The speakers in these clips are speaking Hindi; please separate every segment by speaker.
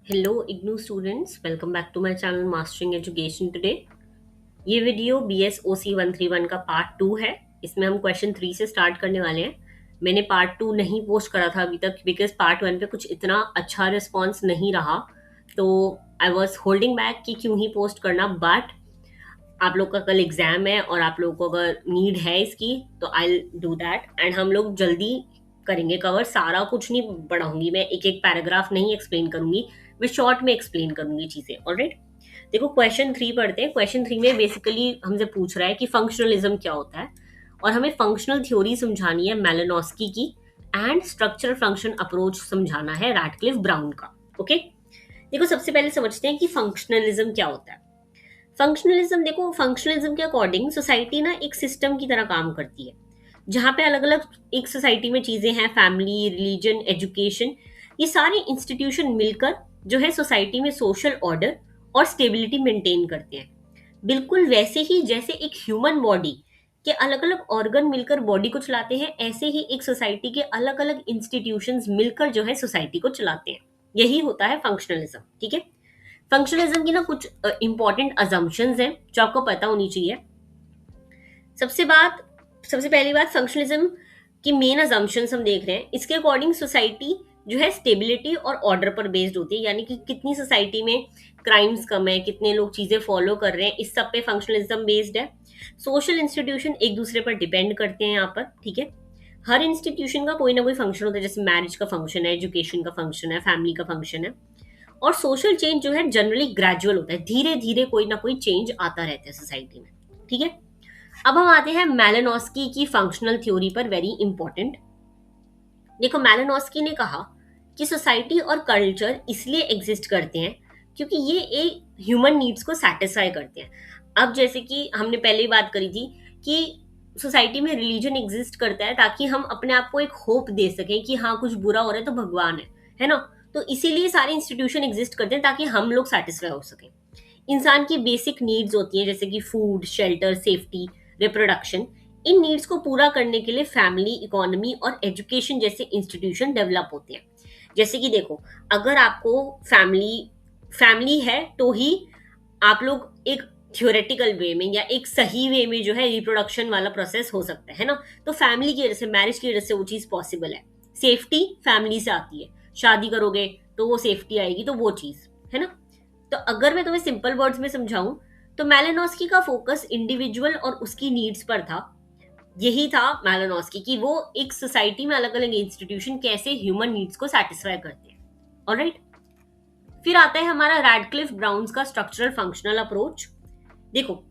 Speaker 1: Hello IGNOU students, welcome back to my channel mastering education today. ये वीडियो BSOC 131 का पार्ट 2 है। इसमें हम क्वेश्चन 3 से स्टार्ट करने वाले हैं। मैंने पार्ट 2 नहीं पोस्ट करा था अभी तक बिकॉज पार्ट 1 पे कुछ इतना अच्छा रिस्पॉन्स नहीं रहा, तो आई वॉज होल्डिंग बैक कि क्यों ही पोस्ट करना। बट आप लोग का कल एग्जाम है और आप लोगों को अगर नीड है इसकी तो आई डू दैट एंड हम लोग जल्दी करेंगे कवर। सारा कुछ नहीं पढ़ाऊंगी मैं, एक एक पैराग्राफ नहीं एक्सप्लेन करूंगी, मैं शॉर्ट में एक्सप्लेन करूंगी चीजें। ऑलराइट, देखो क्वेश्चन 3 पढ़ते हैं। क्वेश्चन 3 में बेसिकली हमसे पूछ रहा है कि फंक्शनलिज्म क्या होता है और हमें फंक्शनल थ्योरी समझानी है मैलिनोस्की की एंड स्ट्रक्चरल फंक्शन अप्रोच समझाना है रैडक्लिफ ब्राउन का। ओके, देखो सबसे पहले समझते हैं कि फंक्शनलिज्म क्या होता है। फंक्शनलिज्म, देखो फंक्शनलिज्म के अकॉर्डिंग सोसाइटी ना एक सिस्टम की तरह काम करती है जहाँ पे अलग अलग एक सोसाइटी में चीजें हैं, फैमिली, रिलीजन, एजुकेशन, ये सारे इंस्टीट्यूशन मिलकर जो है सोसाइटी में सोशल ऑर्डर और स्टेबिलिटी मेंटेन करते हैं। बिल्कुल वैसे ही जैसे एक ह्यूमन बॉडी के अलग अलग ऑर्गन मिलकर बॉडी को चलाते हैं, ऐसे ही एक सोसाइटी के अलग अलग इंस्टीट्यूशंस मिलकर जो है सोसाइटी को चलाते हैं। यही होता है फंक्शनलिज्म। ठीक है, फंक्शनलिज्म की ना कुछ इंपॉर्टेंट अजम्पशंस हैं जो आपको पता होनी चाहिए। सबसे बात सबसे पहली बात, फंक्शनलिज्म की मेन अजम्पशंस हम देख रहे हैं। इसके अकॉर्डिंग सोसाइटी जो है स्टेबिलिटी और ऑर्डर पर बेस्ड होती है, यानी कि कितनी सोसाइटी में क्राइम्स कम है, कितने लोग चीजें फॉलो कर रहे हैं, इस सब पे फंक्शनलिज्म बेस्ड है। सोशल इंस्टीट्यूशन एक दूसरे पर डिपेंड करते हैं यहाँ पर। ठीक है, हर इंस्टीट्यूशन का कोई ना कोई फंक्शन होता है, जैसे मैरिज का फंक्शन है, एजुकेशन का फंक्शन है, फैमिली का फंक्शन है। और सोशल चेंज जो है जनरली ग्रेजुअल होता है, धीरे धीरे कोई ना कोई चेंज आता रहता है सोसाइटी में। ठीक है, अब हम आते हैं मैलिनोस्की की फंक्शनल थ्योरी पर, वेरी इंपॉर्टेंट। देखो मैलिनोस्की ने कहा कि सोसाइटी और कल्चर इसलिए एग्जिस्ट करते हैं क्योंकि ये एक ह्यूमन नीड्स को सेटिस्फाई करते हैं। अब जैसे कि हमने पहले ही बात करी थी कि सोसाइटी में रिलीजन एग्जिस्ट करता है ताकि हम अपने आप को एक होप दे सकें कि हाँ कुछ बुरा हो रहा है तो भगवान है ना। तो इसीलिए सारे इंस्टीट्यूशन एग्जिस्ट करते हैं ताकि हम लोग सेटिस्फाई हो सकें। इंसान की बेसिक नीड्स होती हैं जैसे कि फूड, शेल्टर, सेफ्टी, रिप्रोडक्शन। इन नीड्स को पूरा करने के लिए फैमिली, इकोनॉमी और एजुकेशन जैसे इंस्टीट्यूशन डेवलप होते हैं। जैसे कि देखो, अगर आपको फैमिली फैमिली है तो ही आप लोग एक थियोरेटिकल वे में या एक सही वे में जो है रिप्रोडक्शन वाला प्रोसेस हो सकता है ना। तो फैमिली की वजह से, मैरिज की वजह से वो चीज़ पॉसिबल है। सेफ्टी फैमिली से आती है, शादी करोगे तो वो सेफ्टी आएगी, तो वो चीज़ है ना। तो अगर मैं तुम्हें सिंपल वर्ड्स में समझाऊं तो मैलिनोस्की का फोकस इंडिविजुअल और उसकी नीड्स पर था। यही था मैलिनोस्की कि वो एक सोसाइटी में अलग अलग इंस्टीट्यूशन कैसे ह्यूमन नीड्स को सेटिस्फाई करते हैं। ऑलराइट, फिर आता है हमारा रैडक्लिफ ब्राउन्स का स्ट्रक्चरल फंक्शनल अप्रोच। देखो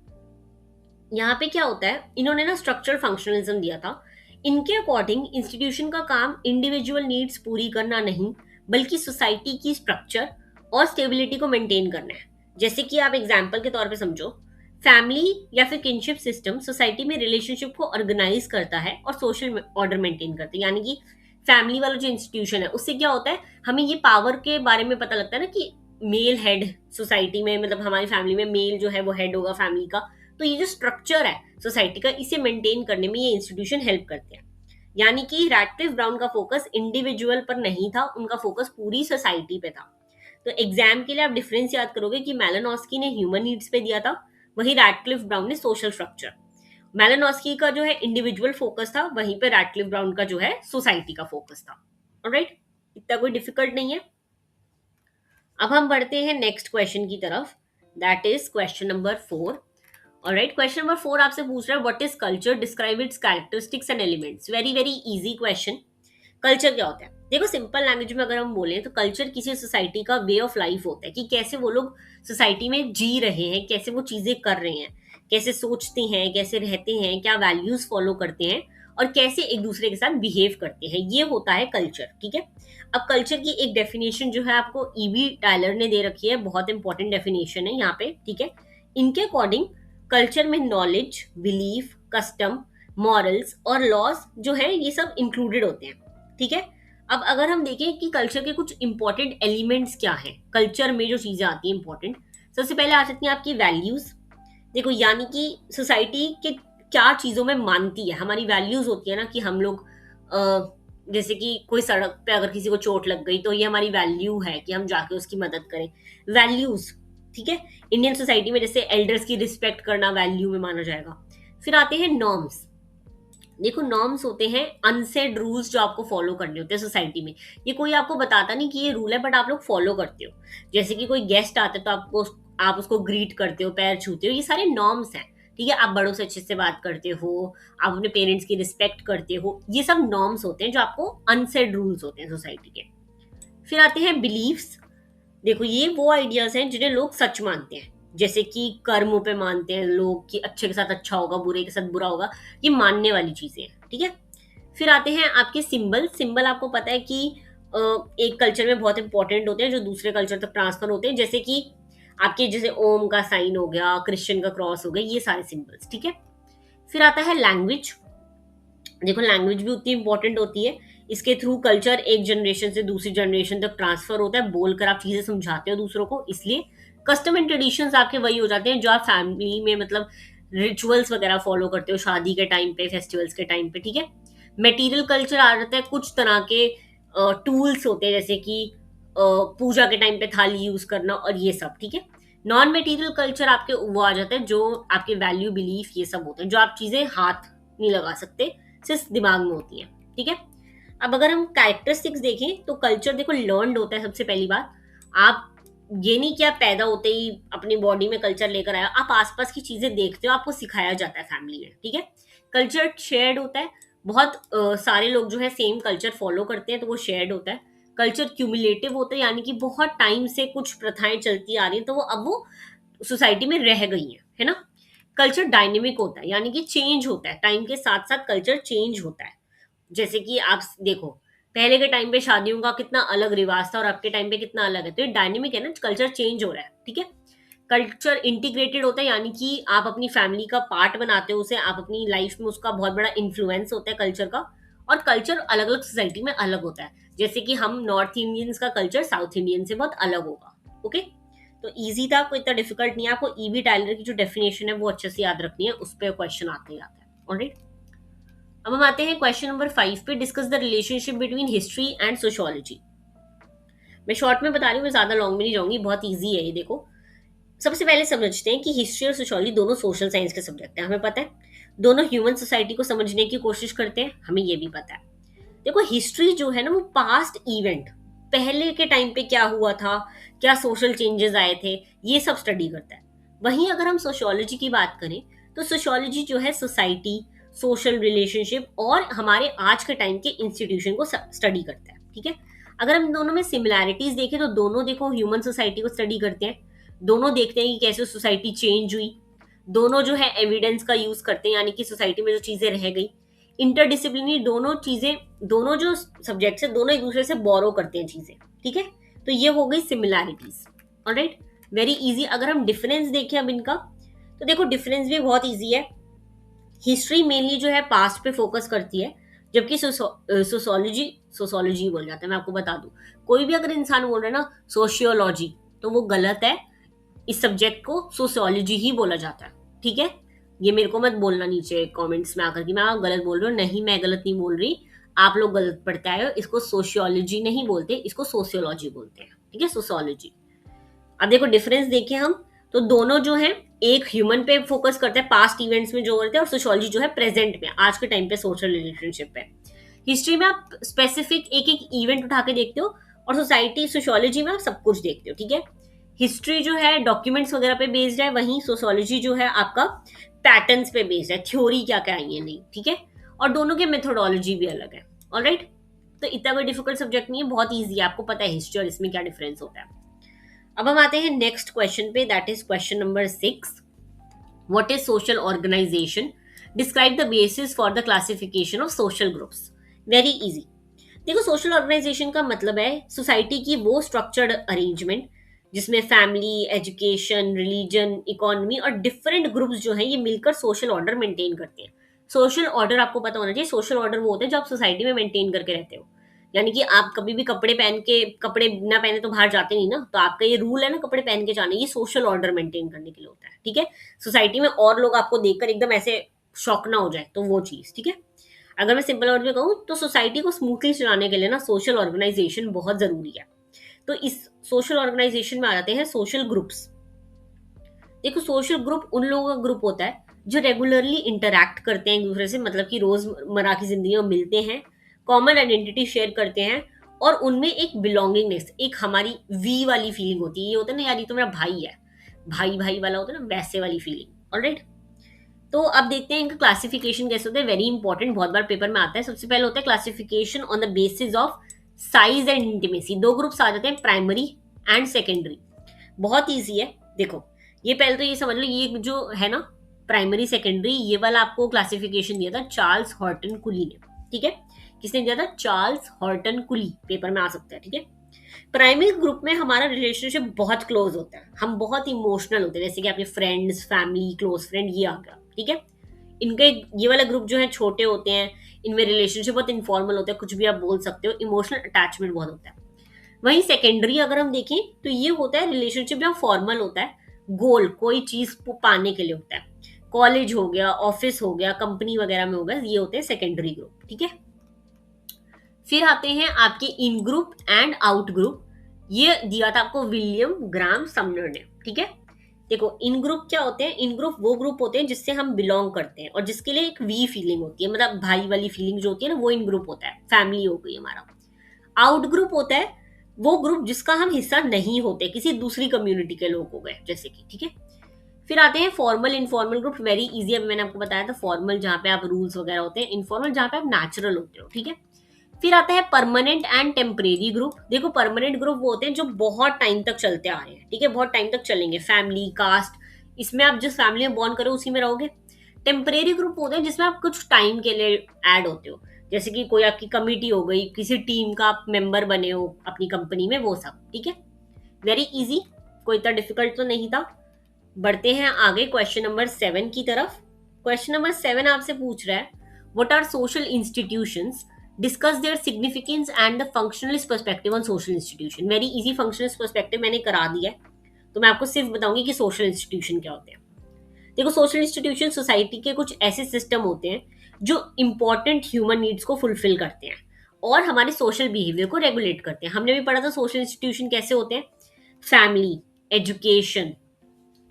Speaker 1: यहाँ पे क्या होता है, इन्होंने ना स्ट्रक्चरल फंक्शनलिज्म दिया था। इनके अकॉर्डिंग इंस्टीट्यूशन का काम इंडिविजुअल नीड्स पूरी करना नहीं बल्कि सोसाइटी की स्ट्रक्चर और स्टेबिलिटी को मेंटेन करना है। जैसे कि आप एग्जाम्पल के तौर पे समझो, फैमिली या फिर किनशिप सिस्टम सोसाइटी में रिलेशनशिप को ऑर्गेनाइज करता है और सोशल ऑर्डर मेंटेन करता है। यानी कि फैमिली वाला जो इंस्टीट्यूशन है उससे क्या होता है, हमें ये पावर के बारे में पता लगता है ना कि मेल हेड सोसाइटी में, मतलब हमारी फैमिली में मेल जो है वो हेड होगा फैमिली का। तो ये जो स्ट्रक्चर है सोसाइटी का, इसे मेंटेन करने में ये इंस्टीट्यूशन हेल्प करते हैं। यानी कि रैडक्लिफ ब्राउन का फोकस इंडिविजुअल पर नहीं था, उनका फोकस पूरी सोसाइटी पे था। तो एग्जाम के लिए आप डिफरेंस याद करोगे कि मैलिनोस्की ने ह्यूमन नीड्स पे दिया था, वही रैडक्लिफ ब्राउन ने सोशल स्ट्रक्चर। मैलिनोस्की का जो है इंडिविजुअल फोकस था, वहीं पे रैडक्लिफ ब्राउन का जो है सोसाइटी का फोकस था। ऑलराइट, इतना कोई डिफिकल्ट नहीं है। अब हम बढ़ते हैं नेक्स्ट क्वेश्चन की तरफ, that is question number 4। Alright, question number 4 आपसे पूछ रहा है what is culture, describe it's characteristics and elements. Very very easy question. Culture क्या होता है? देखो सिंपल लैंग्वेज में अगर हम बोलें तो कल्चर किसी सोसाइटी का वे ऑफ लाइफ होता है कि कैसे वो लोग सोसाइटी में जी रहे हैं, कैसे वो चीजें कर रहे हैं, कैसे सोचते हैं, कैसे रहते हैं, क्या वैल्यूज फॉलो करते हैं और कैसे एक दूसरे के साथ बिहेव करते हैं, ये होता है कल्चर। ठीक है, अब कल्चर की एक डेफिनेशन जो है आपको ईबी टायलर ने दे रखी है, बहुत इंपॉर्टेंट डेफिनेशन है यहाँ पे। ठीक है, इनके अकॉर्डिंग कल्चर में नॉलेज, बिलीफ, कस्टम, मॉरल्स और लॉज जो है ये सब इंक्लूडेड होते हैं। ठीक है, अब अगर हम देखें कि कल्चर के कुछ इंपॉर्टेंट एलिमेंट्स क्या हैं, कल्चर में जो चीजें आती हैं इंपॉर्टेंट, सबसे पहले आ सकती हैं आपकी वैल्यूज। देखो यानी कि सोसाइटी के क्या चीजों में मानती है, हमारी वैल्यूज होती है ना कि हम लोग जैसे कि कोई सड़क पे अगर किसी को चोट लग गई तो ये हमारी वैल्यू है कि हम जाके उसकी मदद करें, वैल्यूज। ठीक है, इंडियन सोसाइटी में जैसे एल्डर्स की रिस्पेक्ट करना वैल्यू में माना जाएगा। फिर आते हैं नॉर्म्स। देखो, नॉर्म्स होते हैं अनसेड रूल्स जो आपको फॉलो करने होते हैं सोसाइटी में। ये कोई आपको बताता नहीं कि ये रूल है, बट आप लोग फॉलो करते हो। जैसे कि कोई गेस्ट आता है तो आप उसको ग्रीट करते हो, पैर छूते हो, ये सारे नॉर्म्स हैं। ठीक है, आप बड़ों से अच्छे से बात करते हो, आप अपने पेरेंट्स की रिस्पेक्ट करते हो, ये सब नॉर्म्स होते हैं जो आपको अनसेड रूल्स होते हैं सोसाइटी के। फिर आते हैं बिलीफ्स। देखो, ये वो आइडियाज हैं जिन्हें लोग सच मानते हैं, जैसे कि कर्मों पे मानते हैं लोग कि अच्छे के साथ अच्छा होगा, बुरे के साथ बुरा होगा। ये मानने वाली चीजें हैं। ठीक है, फिर आते हैं आपके सिंबल। सिंबल आपको पता है कि एक कल्चर में बहुत इंपॉर्टेंट होते हैं जो दूसरे कल्चर तक ट्रांसफर होते हैं, जैसे कि आपके जैसे ओम का साइन हो गया, क्रिश्चियन का क्रॉस हो गया, ये सारे सिंबल्स। ठीक है, फिर आता है लैंग्वेज। देखो, लैंग्वेज भी उतनी इंपॉर्टेंट होती है। इसके थ्रू कल्चर एक जनरेशन से दूसरी जनरेशन तक ट्रांसफर होता है, बोलकर आप चीजें समझाते हो दूसरों को। इसलिए कस्टम एंड ट्रेडिशंस आपके वही हो जाते हैं जो आप फैमिली में मतलब रिचुअल्स वगैरह फॉलो करते हो शादी के टाइम पे, फेस्टिवल्स के टाइम पे। ठीक है, मटेरियल कल्चर आ जाता है, कुछ तरह के टूल्स होते हैं, जैसे कि पूजा के टाइम पे थाली यूज करना और ये सब। ठीक है, नॉन मटेरियल कल्चर आपके वो आ जाता है जो आपके वैल्यू, बिलीफ, ये सब होते हैं जो आप चीजें हाथ नहीं लगा सकते, सिर्फ दिमाग में होती है। ठीक है, अब अगर हम कैरेक्टरिस्टिक्स देखें तो कल्चर देखो लर्नड होता है। सबसे पहली बात, आप ये नहीं कि आप पैदा होते ही अपनी बॉडी में कल्चर लेकर आए, आप आसपास की चीजें देखते हो, आपको सिखाया जाता है फैमिली में। ठीक है, कल्चर शेयर्ड होता है। बहुत सारे लोग जो है सेम कल्चर फॉलो करते हैं, तो वो शेयर्ड होता है। कल्चर क्यूमुलेटिव होता है, यानी कि बहुत टाइम से कुछ प्रथाएं चलती आ रही हैं, तो वो अब वो सोसाइटी में रह गई है ना। कल्चर डायनेमिक होता है, यानी कि चेंज होता है, टाइम के साथ साथ कल्चर चेंज होता है। जैसे कि आप देखो, पहले के टाइम पे शादियों का कितना अलग रिवाज था और अब के टाइम पे कितना अलग है, तो ये डायनेमिक है ना, कल्चर चेंज हो रहा है। ठीक है, कल्चर इंटीग्रेटेड होता है, यानी कि आप अपनी फैमिली का पार्ट बनाते हो उसे, आप अपनी लाइफ में उसका बहुत बड़ा इन्फ्लुएंस होता है कल्चर का। और कल्चर अलग अलग सोसाइटी में अलग होता है, जैसे कि हम नॉर्थ इंडियंस का कल्चर साउथ इंडियन से बहुत अलग होगा। ओके, तो इजी था, कोई इतना डिफिकल्ट नहीं है। आपको ईवी टाइलर की जो डेफिनेशन है वो अच्छे से याद रखनी है, उस पर क्वेश्चन आते ही आता है। ऑलराइट, अब हम आते हैं क्वेश्चन नंबर 5 पे, discuss the relationship between history and sociology. मैं शॉर्ट में बता रही हूँ, मैं ज्यादा लॉन्ग में नहीं जाऊंगी, बहुत ईजी है ये। देखो, सबसे पहले समझते हैं कि हिस्ट्री और सोशियोलॉजी दोनों सोशल साइंस के सब्जेक्ट हैं, हमें पता है। दोनों ह्यूमन सोसाइटी को समझने की कोशिश करते हैं, हमें ये भी पता है। देखो, हिस्ट्री जो है ना, वो पास्ट इवेंट, पहले के टाइम पे क्या हुआ था, क्या सोशल चेंजेस आए थे, ये सब स्टडी करता है। वहीं अगर हम सोशियोलॉजी की बात करें तो सोशियोलॉजी जो है सोसाइटी, सोशल रिलेशनशिप और हमारे आज के टाइम के इंस्टीट्यूशन को स्टडी करता है। ठीक है, अगर हम दोनों में सिमिलैरिटीज देखें तो दोनों देखो ह्यूमन सोसाइटी को स्टडी करते हैं, दोनों देखते हैं कि कैसे सोसाइटी चेंज हुई, दोनों जो है एविडेंस का यूज करते हैं, यानी कि सोसाइटी में जो चीजें रह गई। इंटरडिसिप्लिनरी दोनों चीजें, दोनों जो सब्जेक्ट्स है दोनों एक दूसरे से बोरो करते हैं चीजें। ठीक है, तो ये हो गई सिमिलैरिटीज। Alright, very easy. अगर हम डिफरेंस देखें अब इनका, तो देखो डिफरेंस भी बहुत इजी है। हिस्ट्री मेनली जो है पास्ट पे फोकस करती है, जबकि सोशोलॉजी, सोशोलॉजी बोल जाता है। मैं आपको बता दूं, कोई भी अगर इंसान बोल रहा है ना सोशियोलॉजी, तो वो गलत है। इस सब्जेक्ट को सोशियोलॉजी ही बोला जाता है। ठीक है, ये मेरे को मत बोलना नीचे कमेंट्स में आकर कि मैं आप गलत बोल रही हूँ। नहीं, मैं गलत नहीं बोल रही, आप लोग गलत पढ़ते आए हो। इसको सोशियोलॉजी नहीं बोलते, इसको सोशियोलॉजी बोलते हैं। ठीक है, सोशियोलॉजी। अब देखो डिफरेंस देखें हम, तो दोनों जो है एक ह्यूमन पे फोकस करते हैं, पास्ट इवेंट्स में जो होते हैं, और सोशियोलॉजी जो है प्रेजेंट में, आज के टाइम पे सोशल रिलेशनशिप पे। हिस्ट्री में आप स्पेसिफिक एक एक इवेंट उठा के देखते हो, और सोसाइटी सोशियोलॉजी में आप सब कुछ देखते हो। ठीक है, हिस्ट्री जो है डॉक्यूमेंट्स वगैरह पे बेस्ड है, वहीं सोशियोलॉजी जो है आपका पैटर्न्स पे बेस्ड है, थ्योरी क्या क्या आई है नहीं। ठीक है, और दोनों के मेथोडोलॉजी भी अलग है। ऑलराइट, तो इतना कोई डिफिकल्ट सब्जेक्ट नहीं है, बहुत ईजी है, आपको पता है हिस्ट्री और इसमें क्या डिफरेंस होता है। अब हम आते हैं नेक्स्ट क्वेश्चन पे, that is question number 6। What is social organisation? Describe the basis for the classification of social groups. Very easy. देखो, सोशल ऑर्गेनाइजेशन का मतलब है सोसाइटी की वो स्ट्रक्चर्ड अरेंजमेंट जिसमें फैमिली, एजुकेशन, रिलीजन, इकोनॉमी और डिफरेंट ग्रुप्स जो हैं ये मिलकर सोशल ऑर्डर मेंटेन करते हैं। सोशल ऑर्डर आपको पता होना चाहिए, सोशल ऑर्डर वो होते हैं जो आप सोसाइटी में मेंटेन करके रहते हो। यानी कि आप कभी भी कपड़े बिना पहने तो बाहर जाते नहीं ना, तो आपका ये रूल है ना कपड़े पहन के जाने, ये सोशल ऑर्डर मेंटेन करने के लिए होता है। ठीक है, सोसाइटी में और लोग आपको देखकर एकदम ऐसे शॉक ना हो जाए, तो वो चीज। ठीक है, अगर मैं सिंपल वर्ड में कहूँ तो सोसाइटी को स्मूथली चलाने के लिए ना सोशल ऑर्गेनाइजेशन बहुत जरूरी है। तो इस सोशल ऑर्गेनाइजेशन में आ जाते हैं सोशल ग्रुप्स। देखो सोशल ग्रुप उन लोगों का ग्रुप होता है जो रेगुलरली इंटरैक्ट करते हैं एक दूसरे से, मतलब कि रोजमर्रा की जिंदगी में मिलते हैं, कॉमन आइडेंटिटी शेयर करते हैं, और उनमें एक बिलोंगिंगनेस, एक हमारी वी वाली फीलिंग होती है। ये होता है ना यार ये तो मेरा भाई है, भाई भाई वाला होता है ना, वैसे वाली फीलिंग। ऑलराइट, तो अब देखते हैं इनका क्लासिफिकेशन कैसे होता है। वेरी इंपॉर्टेंट, बहुत बार पेपर में आता है। सबसे पहले होता है classification on the basis of size and intimacy. दो ग्रुप्स आ जाते हैं, प्राइमरी एंड सेकेंडरी। बहुत ईजी है। देखो ये पहले तो ये समझ लो, ये जो है ना प्राइमरी सेकेंडरी, ये वाला आपको क्लासिफिकेशन दिया था चार्ल्स हॉर्टन कुली ने। ठीक है, किसने दिया था? चार्ल्स हॉर्टन कुली। पेपर में आ सकता है। ठीक है, प्राइमरी ग्रुप में हमारा रिलेशनशिप बहुत क्लोज होता है, हम बहुत इमोशनल होते हैं, जैसे कि आपके फ्रेंड्स, फैमिली, क्लोज फ्रेंड, ये आ गया। ठीक है, इनके ये वाला ग्रुप जो है छोटे होते हैं, इनमें रिलेशनशिप बहुत इनफॉर्मल होता है, कुछ भी आप बोल सकते हो, इमोशनल अटैचमेंट बहुत होता है। वहीं सेकेंडरी अगर हम देखें तो ये होता है रिलेशनशिप जहाँ फॉर्मल होता है, गोल कोई चीज पाने के लिए होता है, कॉलेज हो गया, ऑफिस हो गया, कंपनी वगैरह में हो गया, ये होते हैं सेकेंडरी ग्रुप। ठीक है, फिर आते हैं आपके इन ग्रुप एंड आउट ग्रुप। ये दिया था आपको विलियम ग्राम समनर ने। ठीक है, देखो इन ग्रुप क्या होते हैं? इन ग्रुप वो ग्रुप होते हैं जिससे हम बिलोंग करते हैं और जिसके लिए एक वी फीलिंग होती है, मतलब भाई वाली फीलिंग जो होती है ना, वो इन ग्रुप होता है। फैमिली हो गई हमारा। आउट ग्रुप होता है वो ग्रुप जिसका हम हिस्सा नहीं होते, किसी दूसरी कम्युनिटी के लोग हो गए जैसे कि। ठीक है, फिर आते हैं formal informal group. Very easy, अब मैंने आपको बताया था फॉर्मल जहाँ पे आप रूल्स वगैरह होते हैं, इनफॉर्मल जहाँ पे आप नेचुरल होते हो। ठीक है, फिर आता है परमानेंट एंड टेम्परेरी ग्रुप। देखो परमानेंट ग्रुप वो होते हैं जो बहुत टाइम तक चलते आ रहे हैं। ठीक है, बहुत टाइम तक चलेंगे, फैमिली, कास्ट, इसमें आप जिस फैमिली में बॉर्न करो उसी में रहोगे। टेम्परेरी ग्रुप होते हैं जिसमें आप कुछ टाइम के लिए ऐड होते हो, जैसे कि कोई आपकी कमिटी हो गई, किसी टीम का आप मेंबर बने हो अपनी कंपनी में, वो सब। ठीक है, वेरी इजी, कोई इतना डिफिकल्ट तो नहीं था। बढ़ते हैं आगे क्वेश्चन नंबर 7 की तरफ। क्वेश्चन नंबर 7 आपसे पूछ रहा है, what are social institutions, discuss their significance and the functionalist perspective on social institution. Very easy, functionalist perspective मैंने करा दिया है, तो मैं आपको सिर्फ बताऊंगी कि सोशल इंस्टीट्यूशन क्या होते हैं। देखो सोशल इंस्टीट्यूशन सोसाइटी के कुछ ऐसे सिस्टम होते हैं जो इंपॉर्टेंट ह्यूमन नीड्स को फुलफिल करते हैं और हमारे सोशल बिहेवियर को रेगुलेट करते हैं। हमने भी पढ़ा था सोशल इंस्टीट्यूशन कैसे होते हैं। Family, education.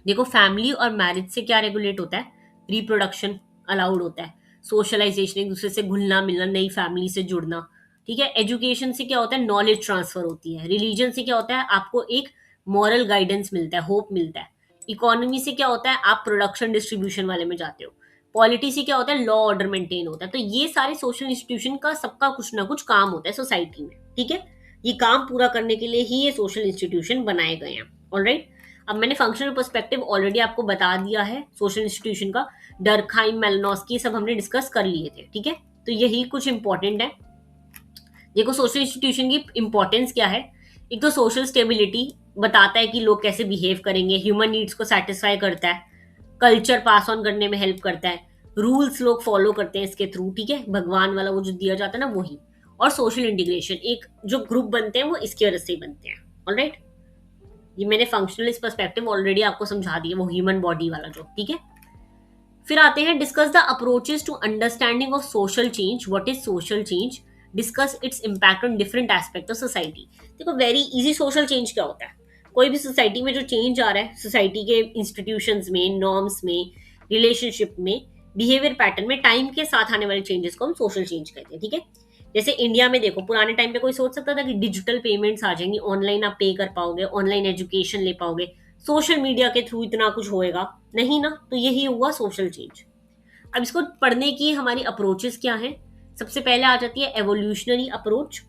Speaker 1: देखो फैमिली और मैरिज से क्या रेगुलेट होता है? रिप्रोडक्शन अलाउड होता है, सोशलाइजेशन, एक दूसरे से घुलना मिलना, नई फैमिली से जुड़ना। ठीक है, एजुकेशन से क्या होता है? नॉलेज ट्रांसफर होती है। रिलीजन से क्या होता है? आपको एक मॉरल गाइडेंस मिलता है, होप मिलता है। इकोनॉमी से क्या होता है? आप प्रोडक्शन डिस्ट्रीब्यूशन वाले में जाते हो। पॉलिटी से क्या होता है? लॉ ऑर्डर मेंटेन होता है। तो ये सारे सोशल इंस्टीट्यूशन का सबका कुछ ना कुछ काम होता है सोसाइटी में। ठीक है, ये काम पूरा करने के लिए ही ये सोशल इंस्टीट्यूशन बनाए गए हैं। ऑलराइट, अब मैंने फंक्शनल पर्सपेक्टिव ऑलरेडी आपको बता दिया है सोशल इंस्टीट्यूशन का। डरखाइम, मेलनोस्की सब हमने डिस्कस कर लिए थे। ठीक है, तो यही कुछ इंपॉर्टेंट है। देखो सोशल इंस्टीट्यूशन की इंपॉर्टेंस क्या है। एक तो सोशल स्टेबिलिटी बताता है कि लोग कैसे बिहेव करेंगे, ह्यूमन नीड्स को सेटिस्फाई करता है, कल्चर पास ऑन करने में हेल्प करता है, रूल्स लोग फॉलो करते हैं इसके थ्रू। ठीक है, भगवान वाला वो जो दिया जाता है ना वही। और सोशल इंटीग्रेशन, एक जो ग्रुप बनते हैं वो इसकी वजह से ही बनते हैं। ऑलराइट, ये मैंने फंक्शनलिस्ट पर्सपेक्टिव ऑलरेडी आपको समझा दिया, वो ह्यूमन बॉडी वाला जो। ठीक है, फिर आते हैं discuss the approaches to understanding of social change. What is social change, discuss its impact on different aspect of society. देखो वेरी इजी, सोशल चेंज क्या होता है? कोई भी सोसाइटी में जो चेंज आ रहा है, सोसाइटी के इंस्टीट्यूशंस में, नॉर्म्स में, रिलेशनशिप में, बिहेवियर पैटर्न में, टाइम के साथ आने वाले चेंजेस को हम सोशल चेंज कहते हैं। ठीक है, जैसे इंडिया में देखो पुराने टाइम पे कोई सोच सकता था कि डिजिटल पेमेंट्स आ जाएंगी, ऑनलाइन आप पे कर पाओगे, ऑनलाइन एजुकेशन ले पाओगे, सोशल मीडिया के थ्रू इतना कुछ होएगा? नहीं ना, तो यही हुआ सोशल चेंज। अब इसको पढ़ने की हमारी अप्रोचेस क्या हैं? सबसे पहले आ जाती है एवोल्यूशनरी अप्रोच।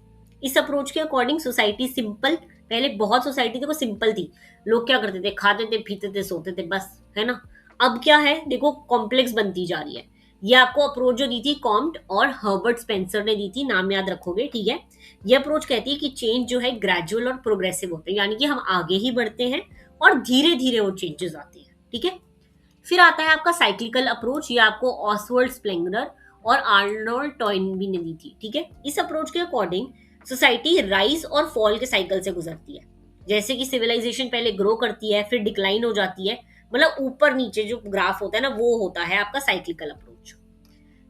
Speaker 1: इस अप्रोच के अकॉर्डिंग सोसाइटी सिंपल, पहले बहुत सोसाइटी देखो सिंपल थी, लोग क्या करते थे? खाते थे, पीते थे, सोते थे, बस, है ना। अब क्या है देखो, कॉम्प्लेक्स बनती जा रही है। ये आपको अप्रोच जो दी थी कॉम्ट और हर्बर्ट स्पेंसर ने दी थी, नाम याद रखोगे। ठीक है, ये अप्रोच कहती है कि चेंज जो है ग्रेजुअल और प्रोग्रेसिव होते हैं, यानी कि हम आगे ही बढ़ते हैं और धीरे धीरे वो चेंजेस आती है। ठीक है, फिर आता है आपका साइक्लिकल अप्रोच। ये आपको ऑसवर्ड स्प्लेंगर और आर्नोल्ड टॉयनबी ने दी थी। ठीक है, इस अप्रोच के अकॉर्डिंग सोसाइटी राइज और फॉल के साइकिल से गुजरती है। जैसे कि सिविलाइजेशन पहले ग्रो करती है, फिर डिक्लाइन हो जाती है, मतलब ऊपर नीचे जो ग्राफ होता है ना, वो होता है आपका साइक्लिकल अप्रोच।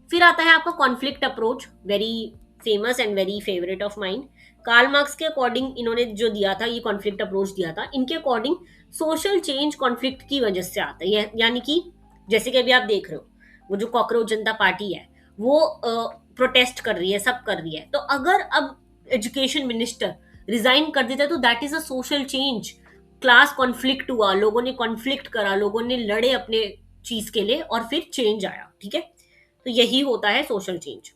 Speaker 1: फिर आता है आपका conflict approach, very famous and very favourite of mind. Karl Marx के अकॉर्डिंग इन्होंने जो दिया था, ये कॉन्फ्लिक्ट अप्रोच दिया था, इनके अकॉर्डिंग सोशल चेंज कॉन्फ्लिक्ट की वजह से आता है। यानी कि जैसे कि अभी आप देख रहे हो, वो जो कॉकरोच जनता पार्टी है वो प्रोटेस्ट कर रही है, सब कर रही है, तो अगर अब एजुकेशन मिनिस्टर रिजाइन कर देता है तो that is a social change. Class conflict हुआ, लोगों ने कॉन्फ्लिक्ट करा, लोगों ने लड़े अपने चीज के लिए और फिर चेंज आया, ठीक है। तो यही होता है सोशल चेंज।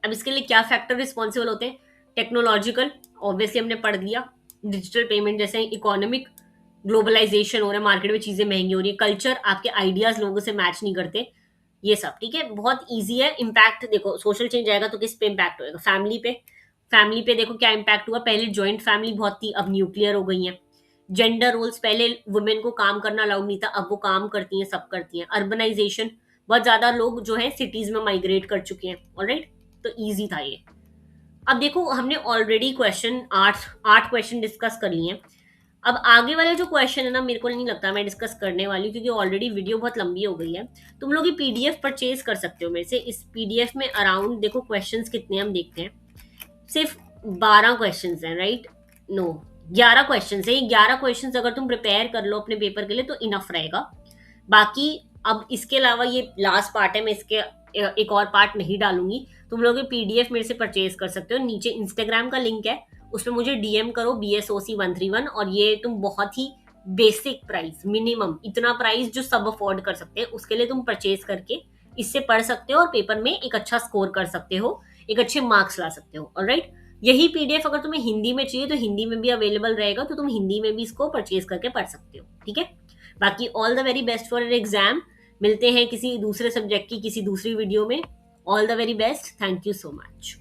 Speaker 1: अब इसके लिए क्या फैक्टर रिस्पॉन्सिबल होते हैं? टेक्नोलॉजिकल, ऑब्वियसली हमने पढ़ लिया, डिजिटल पेमेंट जैसे, इकोनॉमिक, ग्लोबलाइजेशन हो रहा है, मार्केट में चीजें महंगी हो रही है, कल्चर, आपके आइडियाज लोगों से मैच नहीं करते, ये सब, ठीक है। बहुत ईजी है। इम्पैक्ट देखो, सोशल चेंज आएगा तो किस पे इम्पैक्ट होएगा? फैमिली पे। फैमिली पे देखो क्या इम्पैक्ट हुआ, पहले ज्वाइंट फैमिली बहुत थी, अब न्यूक्लियर हो गई है। जेंडर रोल्स, पहले वुमेन को काम करना अलाउड नहीं था, अब वो काम करती हैं, सब करती हैं। अर्बनाइजेशन, बहुत ज्यादा लोग जो है सिटीज में माइग्रेट कर चुके हैं, ऑलराइट। तो इजी था ये। अब देखो हमने ऑलरेडी क्वेश्चन आठ आठ क्वेश्चन डिस्कस कर लिए हैं। अब आगे वाले जो क्वेश्चन है ना, मेरे को नहीं लगता मैं डिस्कस करने वाली हूँ, क्योंकि ऑलरेडी वीडियो बहुत लंबी हो गई है। तुम लोग ये पीडीएफ परचेज कर सकते हो मेरे से। इस पीडीएफ में अराउंड देखो क्वेश्चंस कितने हम देखते हैं, सिर्फ 12 क्वेश्चंस हैं, राइट? नो, 11 क्वेश्चंस है। ये 11 क्वेश्चंस अगर तुम प्रिपेयर कर लो अपने पेपर के लिए तो इनफ रहेगा। बाकी अब इसके अलावा ये लास्ट पार्ट है, मैं इसके एक और पार्ट नहीं डालूंगी। तुम लोग ये पीडीएफ मेरे से परचेज कर सकते हो, नीचे इंस्टाग्राम का लिंक है, उसमें मुझे डीएम करो BSOC131, और ये तुम बहुत ही बेसिक प्राइस, मिनिमम इतना प्राइस जो सब अफोर्ड कर सकते हैं, उसके लिए तुम परचेज करके इससे पढ़ सकते हो और पेपर में एक अच्छा स्कोर कर सकते हो, एक अच्छे मार्क्स ला सकते हो, ऑलराइट। यही पीडीएफ अगर तुम्हें हिंदी में चाहिए तो हिंदी में भी अवेलेबल रहेगा, तो तुम हिंदी में भी इसको परचेज करके पढ़ सकते हो, ठीक है। बाकी all the very best for your exam. मिलते हैं किसी दूसरे सब्जेक्ट की किसी दूसरी वीडियो में। All the very best, thank you so much.